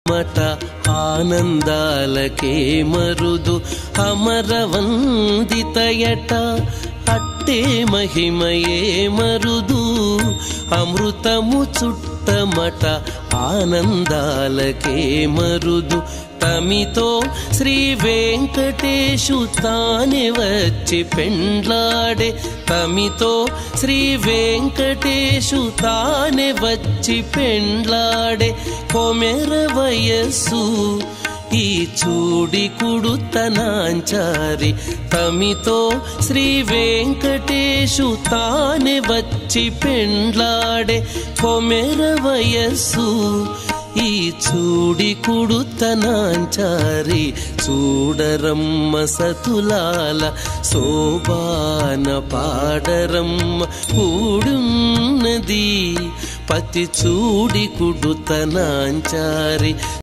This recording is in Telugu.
మట ఆనందాలకే మరుదు అమరవందితయట అట్టే మహిమయే మరుదు అమృతము చుట్టమట ఆనందాలకే మరుదు తమితో శ్రీ వెంకటేశు తానే వచ్చి పెండ్లాడే తమితో శ్రీ వెంకటేశు తానే వచ్చి పెండ్లాడే కొమెర వయస్సు ఈ చూడి కుడుతనాంచారి తమితో శ్రీ వెంకటేశు తానే వచ్చి పెండ్లాడే కొమెర వయస్సు ఈ చూడి కుడుతనాంచారి చూడరమ్మ సతులాల శోభాన పాడరమ్మ కూడున్నది పతి చూడి కుడుతనాంచారి